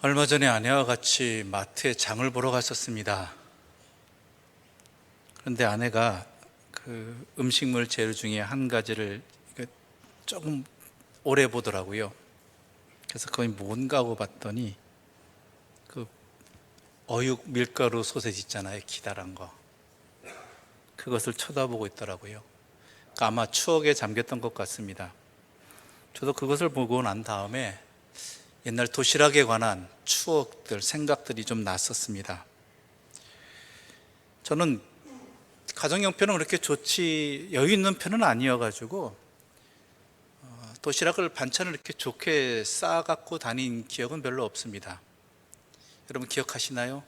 얼마 전에 아내와 같이 마트에 장을 보러 갔었습니다. 그런데 아내가 그 음식물 재료 중에 한 가지를 조금 오래 보더라고요. 그래서 거의 뭔가 하고 봤더니 그 어육 밀가루 소세지 있잖아요. 기다란 거. 그것을 쳐다보고 있더라고요. 그러니까 아마 추억에 잠겼던 것 같습니다. 저도 그것을 보고 난 다음에 옛날 도시락에 관한 추억들, 생각들이 좀 났었습니다. 저는 가정 형편은 그렇게 좋지 여유 있는 편은 아니어가지고 도시락을 반찬을 이렇게 좋게 싸갖고 다닌 기억은 별로 없습니다. 여러분 기억하시나요?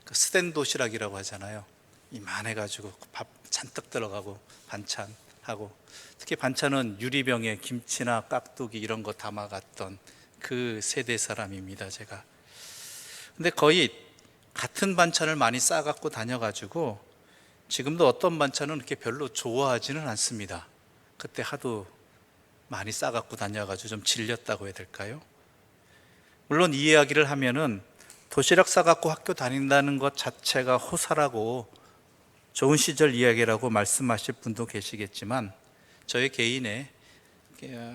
그 스텐 도시락이라고 하잖아요. 이만해가지고 밥 잔뜩 들어가고 반찬하고, 특히 반찬은 유리병에 김치나 깍두기 이런 거 담아갔던 그 세대 사람입니다, 제가. 근데 거의 같은 반찬을 많이 싸갖고 다녀가지고 지금도 어떤 반찬은 그렇게 별로 좋아하지는 않습니다. 그때 하도 많이 싸갖고 다녀가지고 좀 질렸다고 해야 될까요? 물론 이 이야기를 하면은 도시락 싸갖고 학교 다닌다는 것 자체가 호사라고 좋은 시절 이야기라고 말씀하실 분도 계시겠지만, 저의 개인의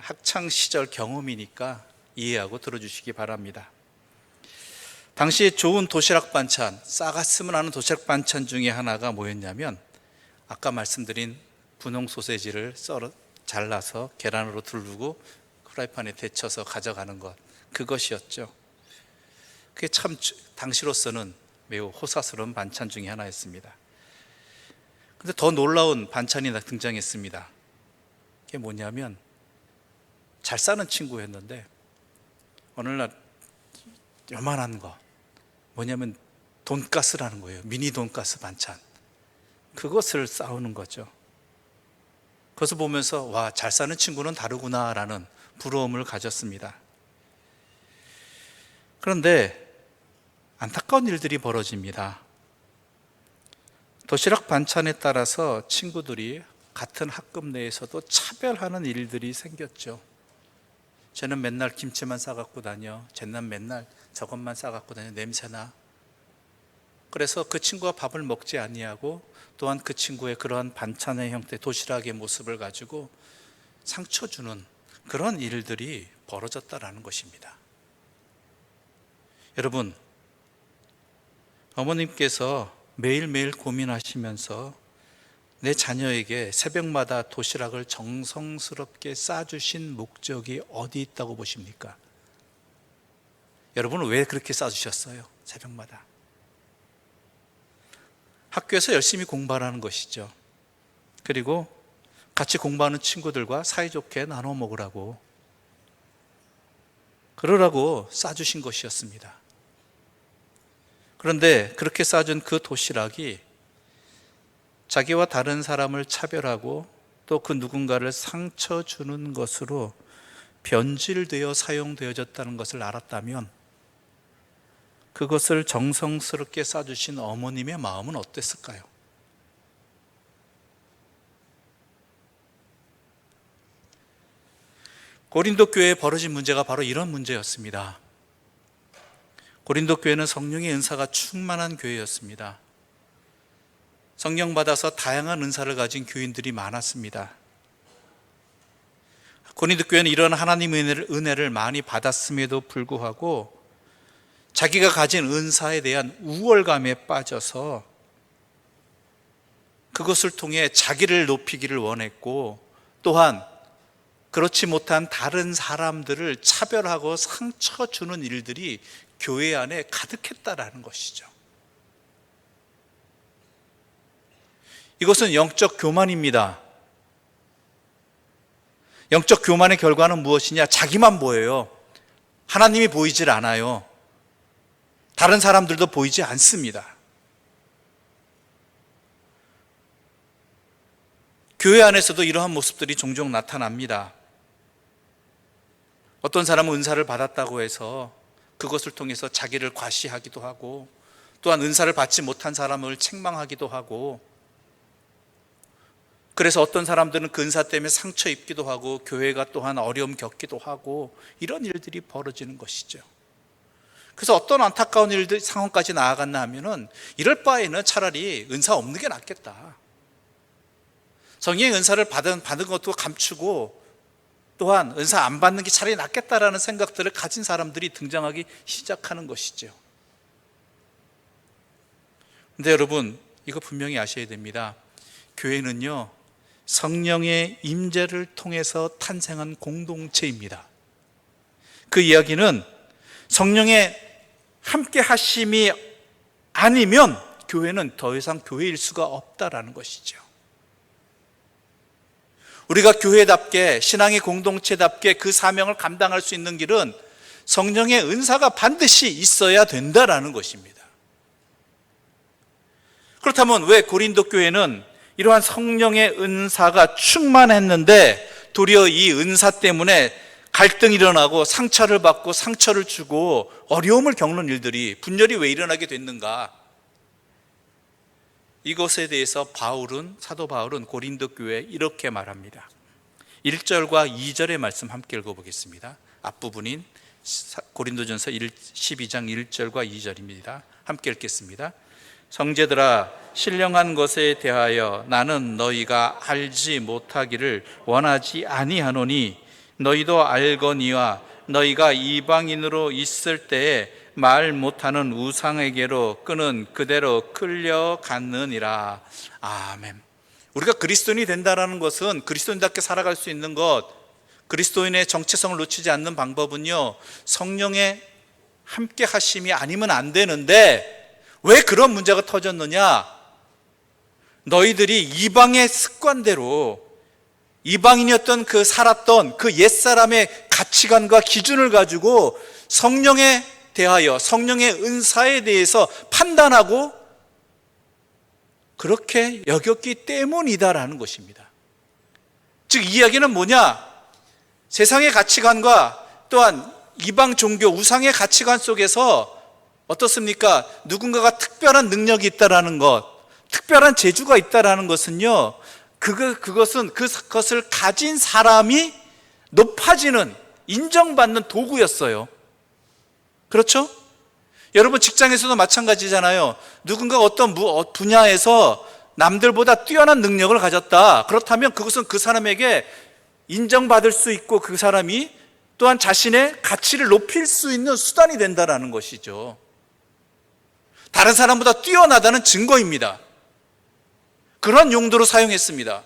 학창 시절 경험이니까 이해하고 들어주시기 바랍니다. 당시 좋은 도시락 반찬, 싸갔으면 하는 도시락 반찬 중에 하나가 뭐였냐면, 아까 말씀드린 분홍 소세지를 잘라서 계란으로 두르고 프라이팬에 데쳐서 가져가는 것, 그것이었죠. 그게 참 당시로서는 매우 호사스러운 반찬 중에 하나였습니다. 근데 더 놀라운 반찬이 등장했습니다. 그게 뭐냐면, 잘 싸는 친구였는데 어느 날 요만한 거, 뭐냐면 돈가스라는 거예요. 미니 돈가스 반찬. 그것을 싸우는 거죠. 그것을 보면서 와, 잘 사는 친구는 다르구나라는 부러움을 가졌습니다. 그런데 안타까운 일들이 벌어집니다. 도시락 반찬에 따라서 친구들이 같은 학급 내에서도 차별하는 일들이 생겼죠. 쟤는 맨날 김치만 싸갖고 다녀, 쟤는 맨날 저것만 싸갖고 다녀, 냄새나. 그래서 그 친구가 밥을 먹지 아니하고, 또한 그 친구의 그러한 반찬의 형태, 도시락의 모습을 가지고 상처 주는 그런 일들이 벌어졌다라는 것입니다. 여러분, 어머님께서 매일매일 고민하시면서 내 자녀에게 새벽마다 도시락을 정성스럽게 싸주신 목적이 어디 있다고 보십니까? 여러분은 왜 그렇게 싸주셨어요? 새벽마다. 학교에서 열심히 공부하라는 것이죠. 그리고 같이 공부하는 친구들과 사이좋게 나눠 먹으라고, 그러라고 싸주신 것이었습니다. 그런데 그렇게 싸준 그 도시락이 자기와 다른 사람을 차별하고 또 그 누군가를 상처 주는 것으로 변질되어 사용되어졌다는 것을 알았다면, 그것을 정성스럽게 싸주신 어머님의 마음은 어땠을까요? 고린도 교회에 벌어진 문제가 바로 이런 문제였습니다. 고린도 교회는 성령의 은사가 충만한 교회였습니다. 성령 받아서 다양한 은사를 가진 교인들이 많았습니다. 고린도 교회는 이런 하나님의 은혜를 많이 받았음에도 불구하고 자기가 가진 은사에 대한 우월감에 빠져서 그것을 통해 자기를 높이기를 원했고, 또한 그렇지 못한 다른 사람들을 차별하고 상처 주는 일들이 교회 안에 가득했다라는 것이죠. 이것은 영적 교만입니다. 영적 교만의 결과는 무엇이냐? 자기만 보여요. 하나님이 보이질 않아요. 다른 사람들도 보이지 않습니다. 교회 안에서도 이러한 모습들이 종종 나타납니다. 어떤 사람은 은사를 받았다고 해서 그것을 통해서 자기를 과시하기도 하고, 또한 은사를 받지 못한 사람을 책망하기도 하고, 그래서 어떤 사람들은 그 은사 때문에 상처 입기도 하고, 교회가 또한 어려움 겪기도 하고, 이런 일들이 벌어지는 것이죠. 그래서 어떤 안타까운 일들 상황까지 나아갔나 하면은 이럴 바에는 차라리 은사 없는 게 낫겠다. 성령의 은사를 받은 것도 감추고 또한 은사 안 받는 게 차라리 낫겠다라는 생각들을 가진 사람들이 등장하기 시작하는 것이죠. 근데 여러분, 이거 분명히 아셔야 됩니다. 교회는요, 성령의 임재를 통해서 탄생한 공동체입니다. 그 이야기는 성령의 함께 하심이 아니면 교회는 더 이상 교회일 수가 없다라는 것이죠. 우리가 교회답게, 신앙의 공동체답게 그 사명을 감당할 수 있는 길은 성령의 은사가 반드시 있어야 된다라는 것입니다. 그렇다면 왜 고린도 교회는 이러한 성령의 은사가 충만했는데 도리어 이 은사 때문에 갈등이 일어나고 상처를 받고 상처를 주고 어려움을 겪는 일들이, 분열이 왜 일어나게 됐는가? 이것에 대해서 사도 바울은 고린도 교회에 이렇게 말합니다. 1절과 2절의 말씀 함께 읽어보겠습니다. 앞부분인 고린도전서 12장 1절과 2절입니다. 함께 읽겠습니다. 형제들아, 신령한 것에 대하여 나는 너희가 알지 못하기를 원하지 아니하노니 너희도 알거니와 너희가 이방인으로 있을 때에 말 못하는 우상에게로 끄는 그대로 끌려갔느니라. 아멘. 우리가 그리스도인이 된다는 것은, 그리스도인답게 살아갈 수 있는 것, 그리스도인의 정체성을 놓치지 않는 방법은요, 성령의 함께 하심이 아니면 안 되는데, 왜 그런 문제가 터졌느냐? 너희들이 이방의 습관대로, 이방인이었던 살았던 그 옛사람의 가치관과 기준을 가지고 성령에 대하여, 성령의 은사에 대해서 판단하고 그렇게 여겼기 때문이다라는 것입니다. 즉, 이 이야기는 뭐냐? 세상의 가치관과 또한 이방 종교, 우상의 가치관 속에서 어떻습니까? 누군가가 특별한 능력이 있다라는 것, 특별한 재주가 있다라는 것은요, 그것을 가진 사람이 높아지는, 인정받는 도구였어요. 그렇죠? 여러분, 직장에서도 마찬가지잖아요. 누군가 어떤 분야에서 남들보다 뛰어난 능력을 가졌다. 그렇다면 그것은 그 사람에게 인정받을 수 있고 그 사람이 또한 자신의 가치를 높일 수 있는 수단이 된다는 것이죠. 다른 사람보다 뛰어나다는 증거입니다. 그런 용도로 사용했습니다.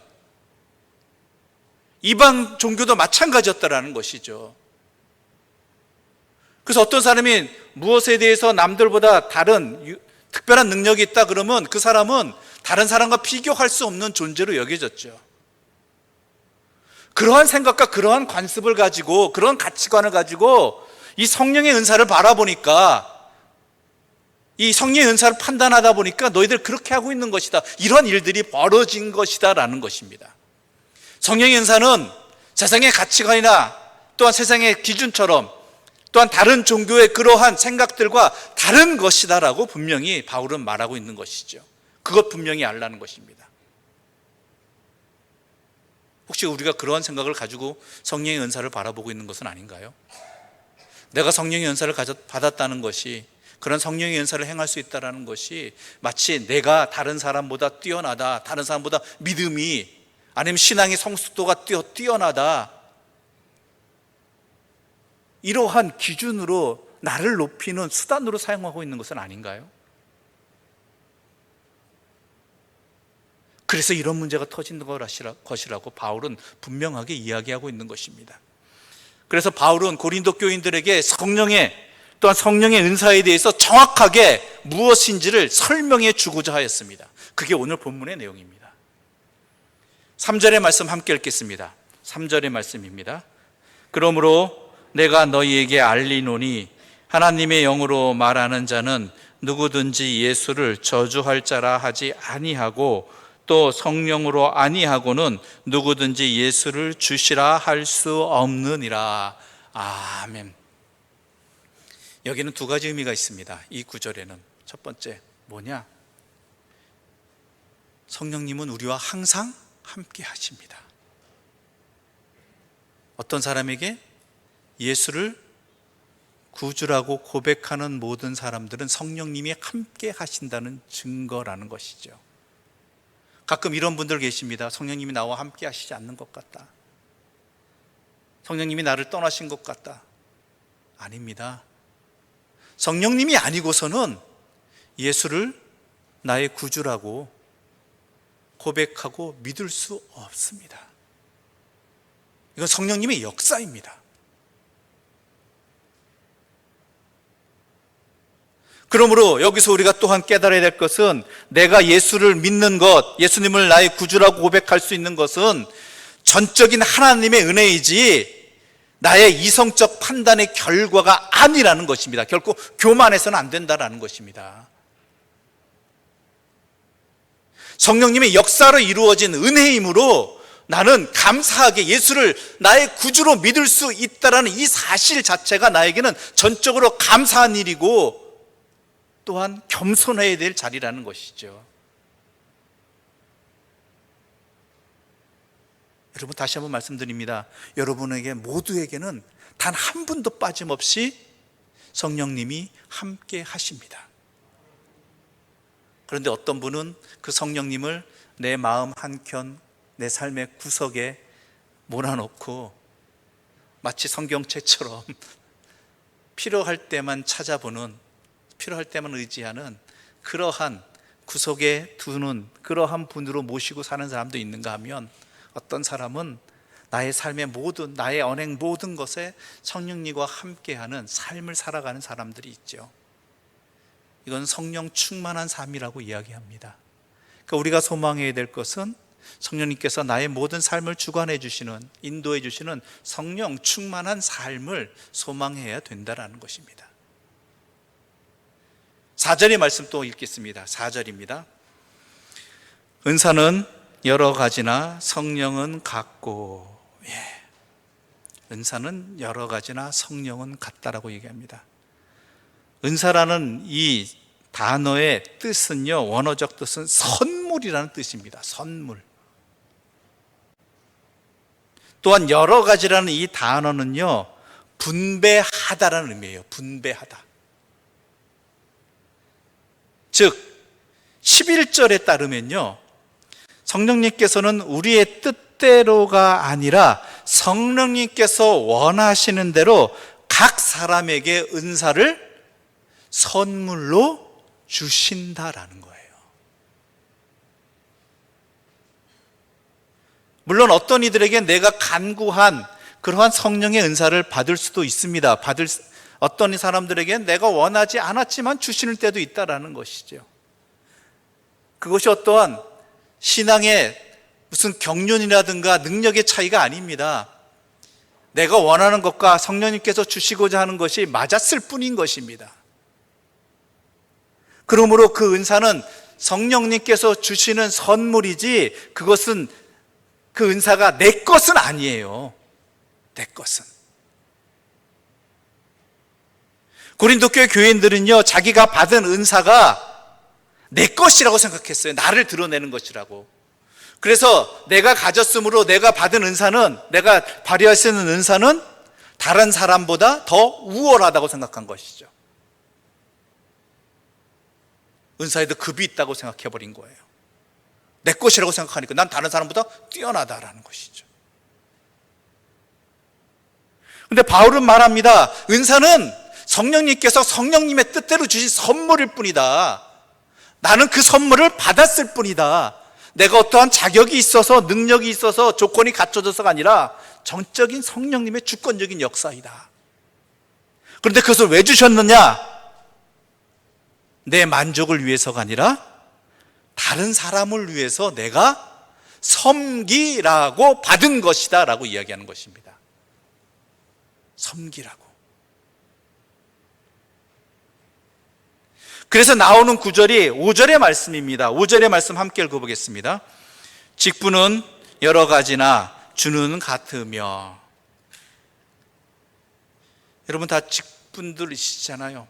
이방 종교도 마찬가지였다라는 것이죠. 그래서 어떤 사람이 무엇에 대해서 남들보다 다른 특별한 능력이 있다 그러면 그 사람은 다른 사람과 비교할 수 없는 존재로 여겨졌죠. 그러한 생각과 그러한 관습을 가지고, 그런 가치관을 가지고 이 성령의 은사를 바라보니까, 이 성령의 은사를 판단하다 보니까 너희들 그렇게 하고 있는 것이다, 이런 일들이 벌어진 것이다 라는 것입니다. 성령의 은사는 세상의 가치관이나 또한 세상의 기준처럼 또한 다른 종교의 그러한 생각들과 다른 것이다라고 분명히 바울은 말하고 있는 것이죠. 그것 분명히 알라는 것입니다. 혹시 우리가 그러한 생각을 가지고 성령의 은사를 바라보고 있는 것은 아닌가요? 내가 성령의 은사를 받았다는 것이, 그런 성령의 은사를 행할 수 있다는 것이 마치 내가 다른 사람보다 뛰어나다, 다른 사람보다 믿음이, 아니면 신앙의 성숙도가 뛰어나다, 이러한 기준으로 나를 높이는 수단으로 사용하고 있는 것은 아닌가요? 그래서 이런 문제가 터지는 것이라고 바울은 분명하게 이야기하고 있는 것입니다. 그래서 바울은 고린도 교인들에게 또한 성령의 은사에 대해서 정확하게 무엇인지를 설명해 주고자 하였습니다. 그게 오늘 본문의 내용입니다. 3절의 말씀 함께 읽겠습니다. 3절의 말씀입니다. 그러므로 내가 너희에게 알리노니 하나님의 영으로 말하는 자는 누구든지 예수를 저주할 자라 하지 아니하고 또 성령으로 아니하고는 누구든지 예수를 주시라 할 수 없느니라. 아멘. 여기는 두 가지 의미가 있습니다. 이 구절에는 첫 번째 뭐냐? 성령님은 우리와 항상 함께 하십니다. 어떤 사람에게? 예수를 구주라고 고백하는 모든 사람들은 성령님이 함께 하신다는 증거라는 것이죠. 가끔 이런 분들 계십니다. 성령님이 나와 함께 하시지 않는 것 같다. 성령님이 나를 떠나신 것 같다. 아닙니다. 성령님이 아니고서는 예수를 나의 구주라고 고백하고 믿을 수 없습니다. 이건 성령님의 역사입니다. 그러므로 여기서 우리가 또한 깨달아야 될 것은, 내가 예수를 믿는 것, 예수님을 나의 구주라고 고백할 수 있는 것은 전적인 하나님의 은혜이지 나의 이성적 판단의 결과가 아니라는 것입니다. 결코 교만해서는 안 된다라는 것입니다. 성령님의 역사로 이루어진 은혜이므로 나는 감사하게 예수를 나의 구주로 믿을 수 있다는 이 사실 자체가 나에게는 전적으로 감사한 일이고 또한 겸손해야 될 자리라는 것이죠. 여러분, 다시 한번 말씀드립니다. 여러분에게 모두에게는 단 한 분도 빠짐없이 성령님이 함께 하십니다. 그런데 어떤 분은 그 성령님을 내 마음 한켠, 내 삶의 구석에 몰아놓고 마치 성경책처럼 필요할 때만 찾아보는, 필요할 때만 의지하는 그러한 구석에 두는 그러한 분으로 모시고 사는 사람도 있는가 하면, 어떤 사람은 나의 삶의 모든, 나의 언행 모든 것에 성령님과 함께하는 삶을 살아가는 사람들이 있죠. 이건 성령 충만한 삶이라고 이야기합니다. 그러니까 우리가 소망해야 될 것은 성령님께서 나의 모든 삶을 주관해 주시는, 인도해 주시는 성령 충만한 삶을 소망해야 된다는 것입니다. 4절의 말씀 또 읽겠습니다. 4절입니다. 은사는 여러 가지나 성령은 같고, 은사는 여러 가지나 성령은 같다라고 얘기합니다. 은사라는 이 단어의 뜻은요, 원어적 뜻은 선물이라는 뜻입니다. 선물. 또한 여러 가지라는 이 단어는요, 분배하다라는 의미예요. 분배하다. 즉 11절에 따르면요, 성령님께서는 우리의 뜻대로가 아니라 성령님께서 원하시는 대로 각 사람에게 은사를 선물로 주신다라는 거예요. 물론 어떤 이들에게 내가 간구한 그러한 성령의 은사를 받을 수도 있습니다. 어떤 사람들에게는 내가 원하지 않았지만 주시는 때도 있다라는 것이죠. 그것이 어떠한 신앙의 무슨 경륜이라든가 능력의 차이가 아닙니다. 내가 원하는 것과 성령님께서 주시고자 하는 것이 맞았을 뿐인 것입니다. 그러므로 그 은사는 성령님께서 주시는 선물이지, 그것은, 그 은사가 내 것은 아니에요. 내 것은. 고린도 교회 교인들은요, 자기가 받은 은사가 내 것이라고 생각했어요. 나를 드러내는 것이라고. 그래서 내가 가졌으므로 내가 받은 은사는, 내가 발휘할 수 있는 은사는 다른 사람보다 더 우월하다고 생각한 것이죠. 은사에도 급이 있다고 생각해버린 거예요. 내 것이라고 생각하니까 난 다른 사람보다 뛰어나다라는 것이죠. 근데 바울은 말합니다. 은사는 성령님께서 성령님의 뜻대로 주신 선물일 뿐이다. 나는 그 선물을 받았을 뿐이다. 내가 어떠한 자격이 있어서, 능력이 있어서, 조건이 갖춰져서가 아니라 전적인 성령님의 주권적인 역사이다. 그런데 그것을 왜 주셨느냐? 내 만족을 위해서가 아니라 다른 사람을 위해서 내가 섬기라고 받은 것이다 라고 이야기하는 것입니다. 섬기라고. 그래서 나오는 구절이 5절의 말씀입니다. 5절의 말씀 함께 읽어보겠습니다. 직분은 여러 가지나 주는 같으며. 여러분 다 직분들이시잖아요.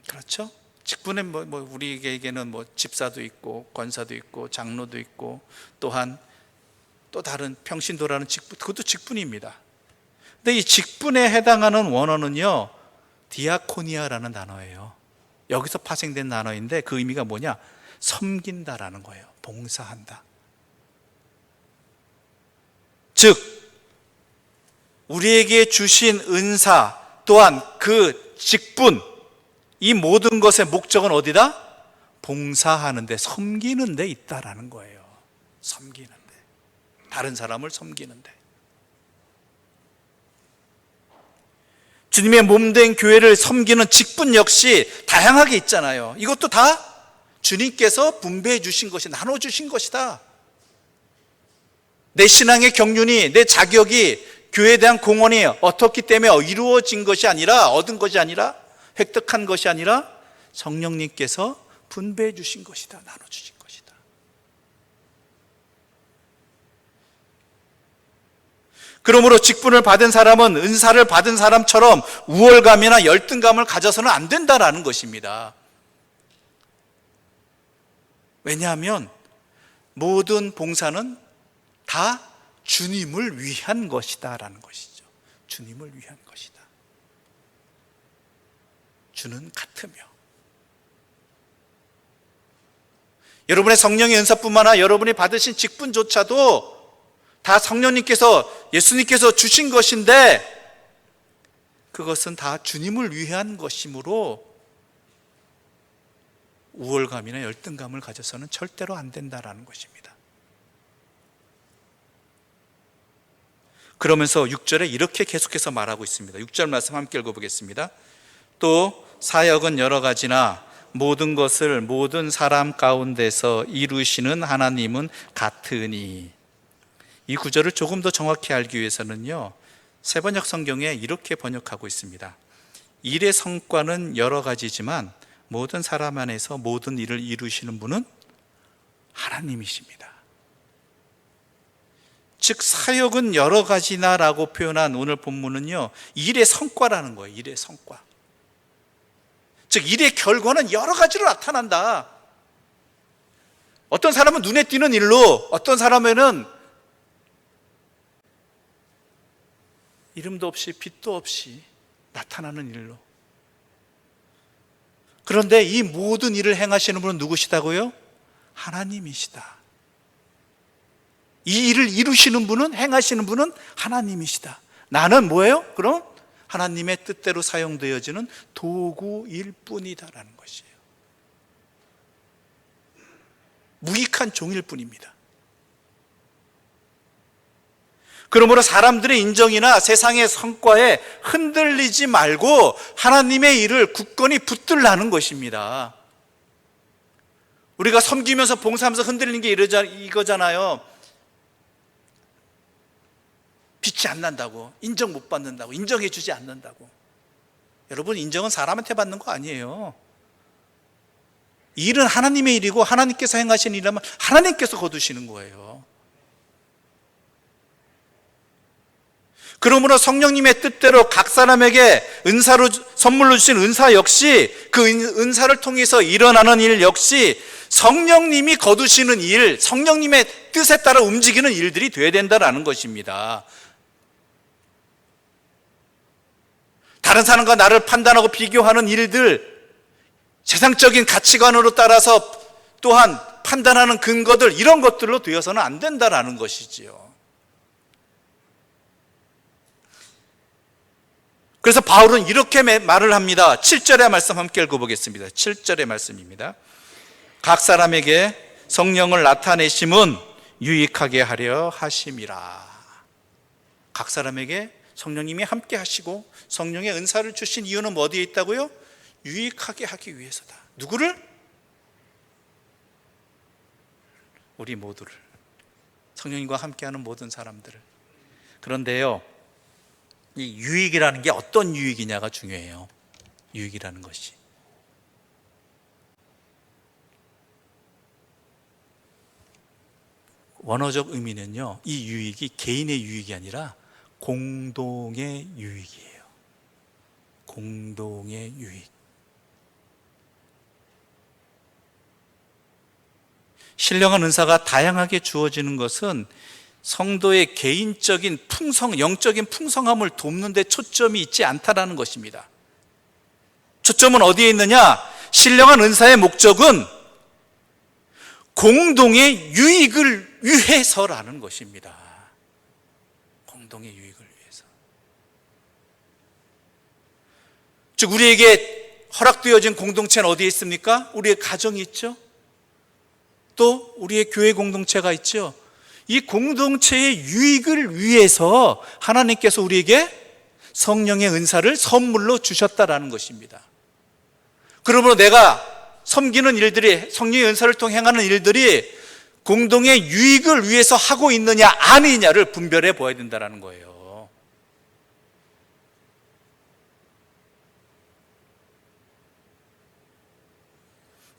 그렇죠? 직분에 우리에게는 집사도 있고 권사도 있고 장로도 있고 또한 또 다른 평신도라는 직분, 그것도 직분입니다. 근데 이 직분에 해당하는 원어는요, 디아코니아라는 단어예요. 여기서 파생된 단어인데 그 의미가 뭐냐? 섬긴다라는 거예요. 봉사한다. 즉 우리에게 주신 은사 또한 그 직분, 이 모든 것의 목적은 어디다? 봉사하는 데, 섬기는 데 있다라는 거예요. 섬기는 데. 다른 사람을 섬기는 데. 주님의 몸된 교회를 섬기는 직분 역시 다양하게 있잖아요. 이것도 다 주님께서 분배해 주신 것이, 나눠 주신 것이다. 내 신앙의 경륜이, 내 자격이, 교회에 대한 공헌이 어떻기 때문에 이루어진 것이 아니라, 얻은 것이 아니라, 획득한 것이 아니라 성령님께서 분배해 주신 것이다. 나눠 주신 것이다. 그러므로 직분을 받은 사람은 은사를 받은 사람처럼 우월감이나 열등감을 가져서는 안 된다라는 것입니다. 왜냐하면 모든 봉사는 다 주님을 위한 것이다 라는 것이죠. 주님을 위한 것이다. 주는 같으며. 여러분의 성령의 은사뿐만 아니라 여러분이 받으신 직분조차도 다 성령님께서, 예수님께서 주신 것인데 그것은 다 주님을 위한 것이므로 우월감이나 열등감을 가져서는 절대로 안 된다라는 것입니다. 그러면서 6절에 이렇게 계속해서 말하고 있습니다. 6절 말씀 함께 읽어보겠습니다. 또 사역은 여러 가지나 모든 것을 모든 사람 가운데서 이루시는 하나님은 같으니. 이 구절을 조금 더 정확히 알기 위해서는요, 세번역 성경에 이렇게 번역하고 있습니다. 일의 성과는 여러 가지지만 모든 사람 안에서 모든 일을 이루시는 분은 하나님이십니다. 즉 사역은 여러 가지나 라고 표현한 오늘 본문은요, 일의 성과라는 거예요. 일의 성과. 즉 일의 결과는 여러 가지로 나타난다. 어떤 사람은 눈에 띄는 일로, 어떤 사람에는 이름도 없이 빛도 없이 나타나는 일로. 그런데 이 모든 일을 행하시는 분은 누구시다고요? 하나님이시다. 이 일을 이루시는 분은, 행하시는 분은 하나님이시다. 나는 뭐예요? 그럼 하나님의 뜻대로 사용되어지는 도구일 뿐이다라는 것이에요. 무익한 종일 뿐입니다. 그러므로 사람들의 인정이나 세상의 성과에 흔들리지 말고 하나님의 일을 굳건히 붙들라는 것입니다. 우리가 섬기면서 봉사하면서 흔들리는 게 이거잖아요. 빛이 안 난다고, 인정 못 받는다고, 인정해 주지 않는다고. 여러분, 인정은 사람한테 받는 거 아니에요. 이 일은 하나님의 일이고 하나님께서 행하신 일이라면 하나님께서 거두시는 거예요. 그러므로 성령님의 뜻대로 각 사람에게 은사로 선물로 주신 은사 역시, 그 은사를 통해서 일어나는 일 역시 성령님이 거두시는 일, 성령님의 뜻에 따라 움직이는 일들이 돼야 된다는 것입니다. 다른 사람과 나를 판단하고 비교하는 일들, 세상적인 가치관으로 따라서 또한 판단하는 근거들, 이런 것들로 되어서는 안 된다는 것이지요. 그래서 바울은 이렇게 말을 합니다. 7절의 말씀 함께 읽어보겠습니다. 7절의 말씀입니다. 각 사람에게 성령을 나타내심은 유익하게 하려 하심이라. 각 사람에게 성령님이 함께 하시고 성령의 은사를 주신 이유는 어디에 있다고요? 유익하게 하기 위해서다. 누구를? 우리 모두를. 성령님과 함께하는 모든 사람들을. 그런데요, 이 유익이라는 게 어떤 유익이냐가 중요해요. 유익이라는 것이. 원어적 의미는요, 이 유익이 개인의 유익이 아니라 공동의 유익이에요. 공동의 유익. 신령한 은사가 다양하게 주어지는 것은 성도의 개인적인 풍성, 영적인 풍성함을 돕는 데 초점이 있지 않다라는 것입니다. 초점은 어디에 있느냐? 신령한 은사의 목적은 공동의 유익을 위해서라는 것입니다. 공동의 유익을 위해서. 즉 우리에게 허락되어진 공동체는 어디에 있습니까? 우리의 가정이 있죠. 또 우리의 교회 공동체가 있죠. 이 공동체의 유익을 위해서 하나님께서 우리에게 성령의 은사를 선물로 주셨다라는 것입니다. 그러므로 내가 섬기는 일들이, 성령의 은사를 통해 행하는 일들이 공동의 유익을 위해서 하고 있느냐 아니냐를 분별해 보아야 된다는 거예요.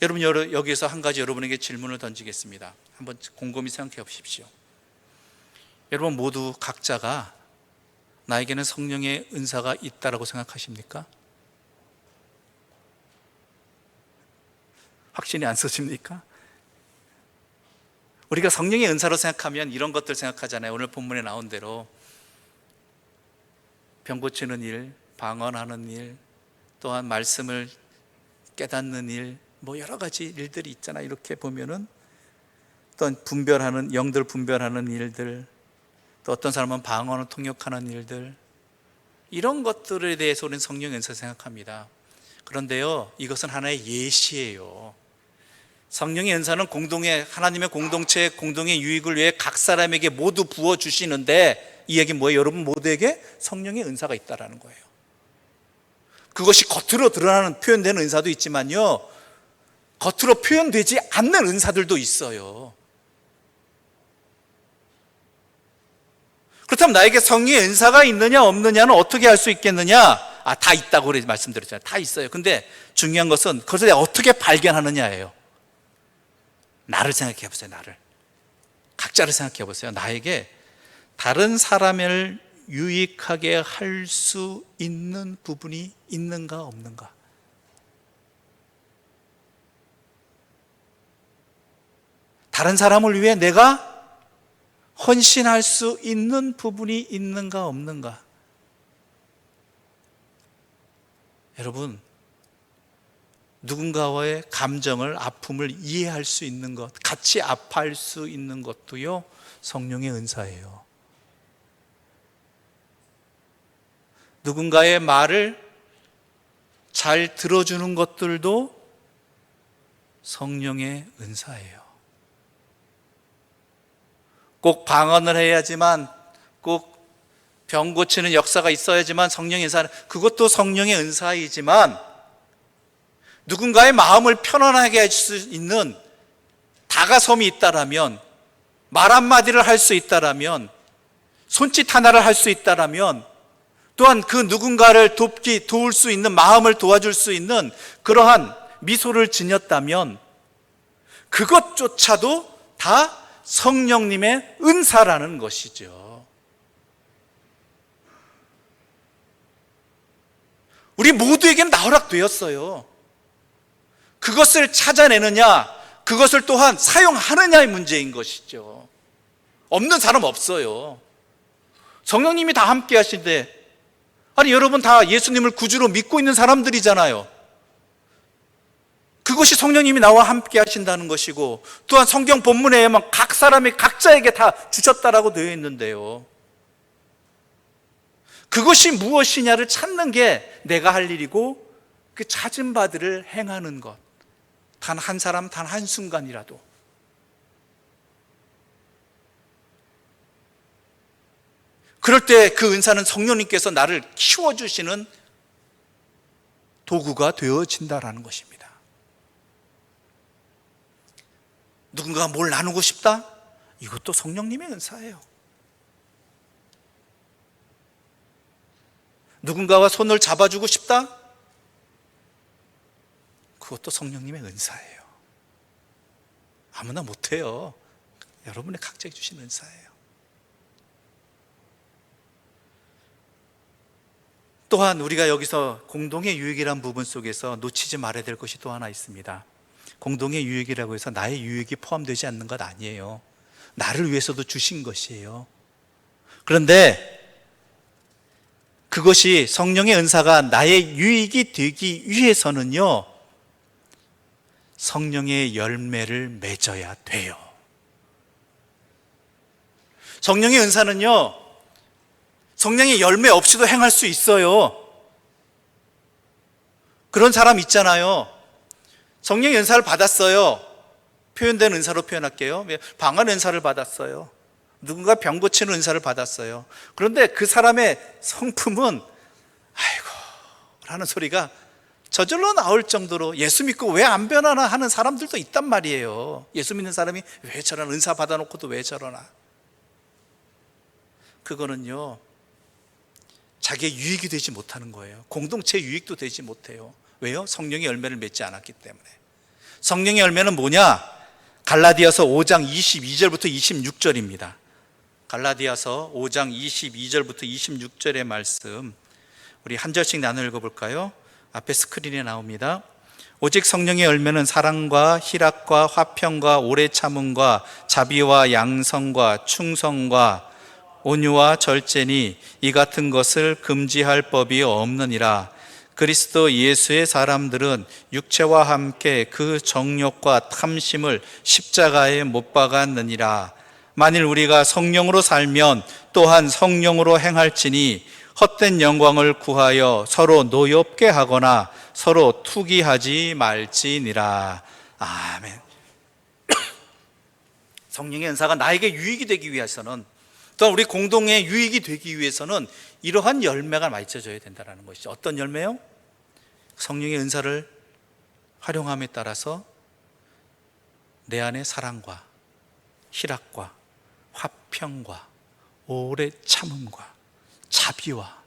여러분, 여기서 한 가지 여러분에게 질문을 던지겠습니다. 한번 곰곰이 생각해 보십시오. 여러분 모두 각자가 나에게는 성령의 은사가 있다라고 생각하십니까? 확신이 안 서십니까? 우리가 성령의 은사로 생각하면 이런 것들 생각하잖아요. 오늘 본문에 나온 대로 병 고치는 일, 방언하는 일, 또한 말씀을 깨닫는 일, 뭐 여러 가지 일들이 있잖아요. 이렇게 보면은 또 분별하는, 영들 분별하는 일들, 또 어떤 사람은 방언을 통역하는 일들, 이런 것들에 대해서 우리는 성령의 은사 생각합니다. 그런데요, 이것은 하나의 예시예요. 성령의 은사는 하나님의 공동체, 공동의 유익을 위해 각 사람에게 모두 부어주시는데, 이 얘기는 뭐예요? 여러분 모두에게 성령의 은사가 있다는 거예요. 그것이 겉으로 드러나는, 표현되는 은사도 있지만요, 겉으로 표현되지 않는 은사들도 있어요. 그렇다면 나에게 성령의 은사가 있느냐 없느냐는 어떻게 알 수 있겠느냐? 다 있다고 말씀드렸잖아요. 다 있어요. 근데 중요한 것은 그것을 내가 어떻게 발견하느냐예요. 나를 생각해 보세요. 나를. 각자를 생각해 보세요. 나에게 다른 사람을 유익하게 할 수 있는 부분이 있는가 없는가? 다른 사람을 위해 내가 헌신할 수 있는 부분이 있는가 없는가? 여러분, 누군가와의 감정을, 아픔을 이해할 수 있는 것, 같이 아파할 수 있는 것도요, 성령의 은사예요. 누군가의 말을 잘 들어주는 것들도 성령의 은사예요. 꼭 방언을 해야지만, 꼭 병 고치는 역사가 있어야지만 성령의 은사는, 그것도 성령의 은사이지만, 누군가의 마음을 편안하게 할 수 있는 다가섬이 있다라면, 말 한마디를 할 수 있다라면, 손짓 하나를 할 수 있다라면, 또한 그 누군가를 도울 수 있는, 마음을 도와줄 수 있는 그러한 미소를 지녔다면, 그것조차도 다 성령님의 은사라는 것이죠. 우리 모두에게는 다 허락되었어요. 그것을 찾아내느냐, 그것을 또한 사용하느냐의 문제인 것이죠. 없는 사람 없어요. 성령님이 다 함께 하신데, 아니 여러분 다 예수님을 구주로 믿고 있는 사람들이잖아요. 그것이 성령님이 나와 함께 하신다는 것이고, 또한 성경 본문에만 각 사람이 각자에게 다 주셨다라고 되어 있는데요, 그것이 무엇이냐를 찾는 게 내가 할 일이고, 그 찾은 바들을 행하는 것, 단 한 사람, 단 한순간이라도. 그럴 때 그 은사는 성령님께서 나를 키워주시는 도구가 되어진다라는 것입니다. 누군가가 뭘 나누고 싶다? 이것도 성령님의 은사예요. 누군가와 손을 잡아주고 싶다? 그것도 성령님의 은사예요. 아무나 못해요. 여러분의 각자에게 주신 은사예요. 또한 우리가 여기서 공동의 유익이란 부분 속에서 놓치지 말아야 될 것이 또 하나 있습니다. 공동의 유익이라고 해서 나의 유익이 포함되지 않는 것 아니에요. 나를 위해서도 주신 것이에요. 그런데 그것이 성령의 은사가 나의 유익이 되기 위해서는요, 성령의 열매를 맺어야 돼요. 성령의 은사는요, 성령의 열매 없이도 행할 수 있어요. 그런 사람 있잖아요. 성령의 은사를 받았어요. 표현된 은사로 표현할게요. 방언 은사를 받았어요. 누군가 병 고치는 은사를 받았어요. 그런데 그 사람의 성품은 아이고 라는 소리가 저절로 나올 정도로 예수 믿고 왜 안 변하나 하는 사람들도 있단 말이에요. 예수 믿는 사람이 왜 저러나, 은사 받아놓고도 왜 저러나. 그거는요, 자기의 유익이 되지 못하는 거예요. 공동체 유익도 되지 못해요. 왜요? 성령의 열매를 맺지 않았기 때문에. 성령의 열매는 뭐냐? 갈라디아서 5장 22절부터 26절입니다. 갈라디아서 5장 22절부터 26절의 말씀, 우리 한 절씩 나눠 읽어볼까요? 앞에 스크린에 나옵니다. 오직 성령의 열매는 사랑과 희락과 화평과 오래 참음과 자비와 양성과 충성과 온유와 절제니 이 같은 것을 금지할 법이 없느니라. 그리스도 예수의 사람들은 육체와 함께 그 정욕과 탐심을 십자가에 못 박았느니라. 만일 우리가 성령으로 살면 또한 성령으로 행할지니 헛된 영광을 구하여 서로 노엽게 하거나 서로 투기하지 말지니라. 아멘. 성령의 은사가 나에게 유익이 되기 위해서는, 또한 우리 공동의 유익이 되기 위해서는 이러한 열매가 맺혀져야 된다는 것이죠. 어떤 열매요? 성령의 은사를 활용함에 따라서 내 안에 사랑과 희락과 화평과 오래 참음과 자비와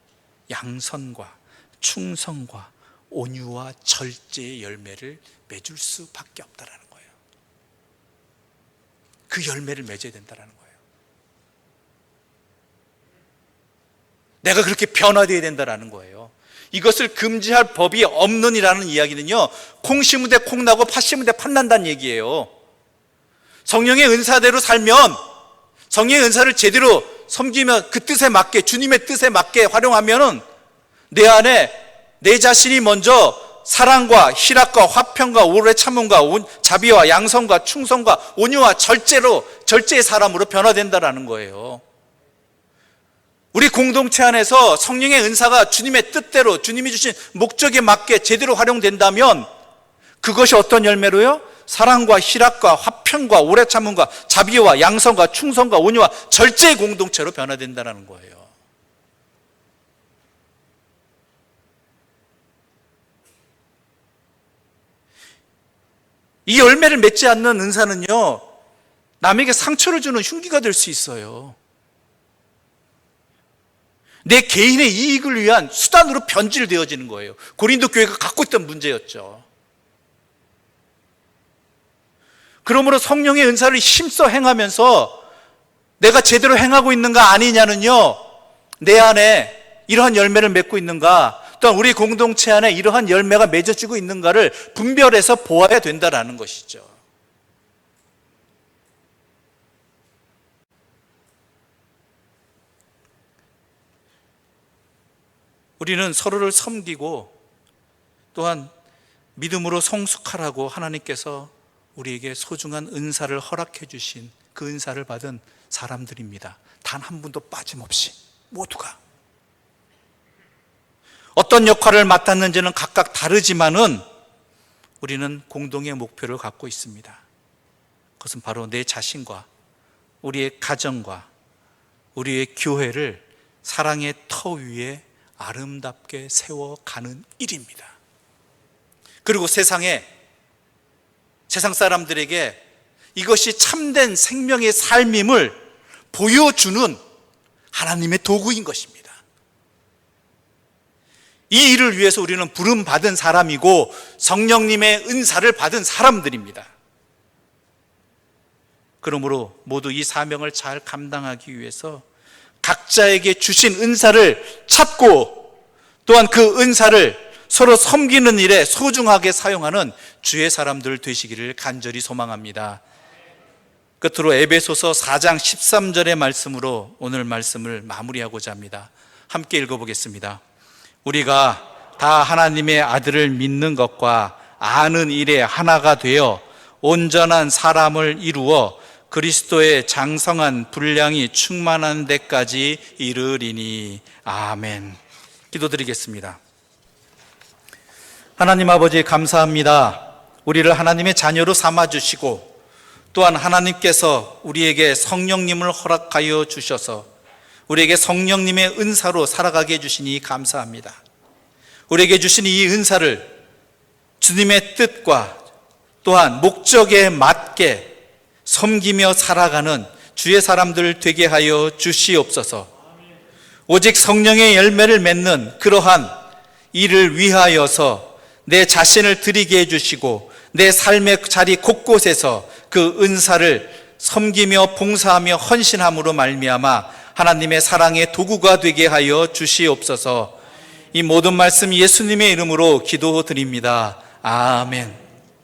양선과 충성과 온유와 절제의 열매를 맺을 수밖에 없다는 거예요. 그 열매를 맺어야 된다는 거예요. 내가 그렇게 변화되어야 된다는 거예요. 이것을 금지할 법이 없느니라는 이야기는요, 콩 심은 데 콩 나고 팥 심은 데 팥 난다는 얘기예요. 성령의 은사대로 살면, 성령의 은사를 제대로 섬기면, 그 뜻에 맞게, 주님의 뜻에 맞게 활용하면 내 안에 내 자신이 먼저 사랑과 희락과 화평과 오래 참음과 자비와 양성과 충성과 온유와 절제의 사람으로 변화된다는 거예요. 우리 공동체 안에서 성령의 은사가 주님의 뜻대로, 주님이 주신 목적에 맞게 제대로 활용된다면 그것이 어떤 열매로요? 사랑과 희락과 화평과 오래 참음과 자비와 양성과 충성과 온유와 절제의 공동체로 변화된다는 거예요. 이 열매를 맺지 않는 은사는요, 남에게 상처를 주는 흉기가 될 수 있어요. 내 개인의 이익을 위한 수단으로 변질되어지는 거예요. 고린도 교회가 갖고 있던 문제였죠. 그러므로 성령의 은사를 힘써 행하면서 내가 제대로 행하고 있는가 아니냐는요, 내 안에 이러한 열매를 맺고 있는가, 또한 우리 공동체 안에 이러한 열매가 맺어지고 있는가를 분별해서 보아야 된다는 것이죠. 우리는 서로를 섬기고 또한 믿음으로 성숙하라고 하나님께서 우리에게 소중한 은사를 허락해 주신 그 은사를 받은 사람들입니다. 단 한 분도 빠짐없이 모두가. 어떤 역할을 맡았는지는 각각 다르지만은 우리는 공동의 목표를 갖고 있습니다. 그것은 바로 내 자신과 우리의 가정과 우리의 교회를 사랑의 터 위에 아름답게 세워가는 일입니다. 그리고 세상 사람들에게 이것이 참된 생명의 삶임을 보여주는 하나님의 도구인 것입니다. 이 일을 위해서 우리는 부름받은 사람이고 성령님의 은사를 받은 사람들입니다. 그러므로 모두 이 사명을 잘 감당하기 위해서 각자에게 주신 은사를 찾고 또한 그 은사를 서로 섬기는 일에 소중하게 사용하는 주의 사람들 되시기를 간절히 소망합니다. 끝으로 에베소서 4장 13절의 말씀으로 오늘 말씀을 마무리하고자 합니다. 함께 읽어보겠습니다. 우리가 다 하나님의 아들을 믿는 것과 아는 일에 하나가 되어 온전한 사람을 이루어 그리스도의 장성한 분량이 충만한 데까지 이르리니. 아멘. 기도드리겠습니다. 하나님 아버지, 감사합니다. 우리를 하나님의 자녀로 삼아주시고 또한 하나님께서 우리에게 성령님을 허락하여 주셔서 우리에게 성령님의 은사로 살아가게 해주시니 감사합니다. 우리에게 주신 이 은사를 주님의 뜻과 또한 목적에 맞게 섬기며 살아가는 주의 사람들 되게 하여 주시옵소서. 오직 성령의 열매를 맺는 그러한 일을 위하여서 내 자신을 드리게 해주시고 내 삶의 자리 곳곳에서 그 은사를 섬기며 봉사하며 헌신함으로 말미암아 하나님의 사랑의 도구가 되게 하여 주시옵소서. 이 모든 말씀 예수님의 이름으로 기도드립니다. 아멘.